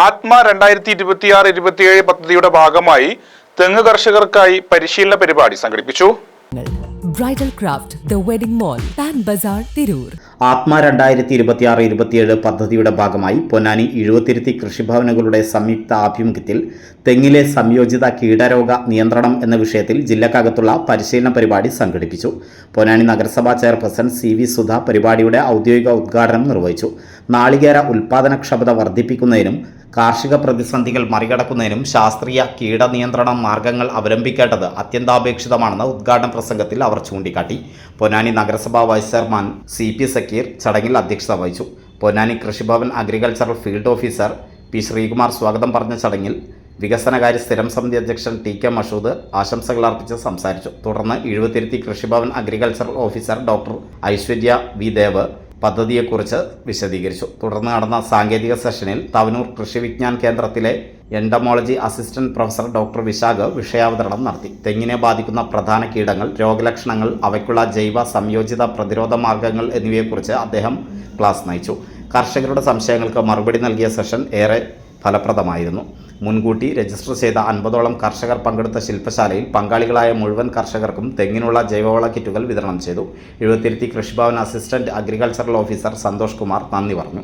ആത്മ 2026-27 പദ്ധതിയുടെ ഭാഗമായി തെങ്ങ് കർഷകർക്കായി പരിശീലന പരിപാടി സംഘടിപ്പിച്ചു. Bridal craft the wedding mall Pan Bazar Tirur. ആത്മ 2026-27 പദ്ധതിയുടെ ഭാഗമായി പൊന്നാനി എഴുപത്തിരുത്തി കൃഷിഭവനുകളുടെ സംയുക്ത ആഭിമുഖ്യത്തിൽ തെങ്ങിലെ സംയോജിത കീടരോഗ നിയന്ത്രണം എന്ന വിഷയത്തിൽ ജില്ലക്കകത്തുള്ള പരിശീലന പരിപാടി സംഘടിപ്പിച്ചു. പൊന്നാനി നഗരസഭാ ചെയർപേഴ്സൺ CV സുധ പരിപാടിയുടെ ഔദ്യോഗിക ഉദ്ഘാടനം നിർവഹിച്ചു. നാളികേര ഉൽപാദനക്ഷമത വർദ്ധിപ്പിക്കുന്നതിനും കാർഷിക പ്രതിസന്ധികൾ മറികടക്കുന്നതിനും ശാസ്ത്രീയ കീടനിയന്ത്രണ മാർഗങ്ങൾ അവലംബിക്കേണ്ടത് അത്യന്താപേക്ഷിതമാണെന്ന് ഉദ്ഘാടന പ്രസംഗത്തിൽ അവർ ചൂണ്ടിക്കാട്ടി. പൊന്നാനി നഗരസഭാ വൈസ് ചെയർമാൻ CP സക്കീർ ചടങ്ങിൽ അധ്യക്ഷത വഹിച്ചു. Ponnani Krishibhavan agricultural field officer P Sreekumar സ്വാഗതം പറഞ്ഞ ചടങ്ങിൽ വികസനകാര്യ സ്ഥിരം സമിതി അധ്യക്ഷൻ TK മഷൂദ് ആശംസകൾ അർപ്പിച്ച് സംസാരിച്ചു. തുടർന്ന് Ezhuvathiruthi Krishibhavan agricultural officer doctor Aishwarya V Dev പദ്ധതിയെക്കുറിച്ച് വിശദീകരിച്ചു. തുടർന്ന് നടന്ന സാങ്കേതിക സെഷനിൽ തവനൂർ കൃഷി വിജ്ഞാൻ കേന്ദ്രത്തിലെ entomology assistant professor doctor Vishakh വിഷയാവതരണം നടത്തി. തെങ്ങിനെ ബാധിക്കുന്ന പ്രധാന കീടങ്ങൾ, രോഗലക്ഷണങ്ങൾ, അവയ്ക്കുള്ള ജൈവ സംയോജിത പ്രതിരോധ മാർഗങ്ങൾ എന്നിവയെക്കുറിച്ച് അദ്ദേഹം ക്ലാസ് നയിച്ചു. കർഷകരുടെ സംശയങ്ങൾക്ക് മറുപടി നൽകിയ സെഷൻ ഏറെ ഫലപ്രദമായിരുന്നു. മുൻകൂട്ടി രജിസ്റ്റർ ചെയ്ത 50ഓളം കർഷകർ പങ്കെടുത്ത ശില്പശാലയിൽ പങ്കാളികളായ മുഴുവൻ കർഷകർക്കും തെങ്ങിനുള്ള ജൈവവള കിറ്റുകൾ വിതരണം ചെയ്തു. Ezhuvathiruthi Krishibhavan assistant agricultural officer Santhosh Kumar നന്ദി പറഞ്ഞു.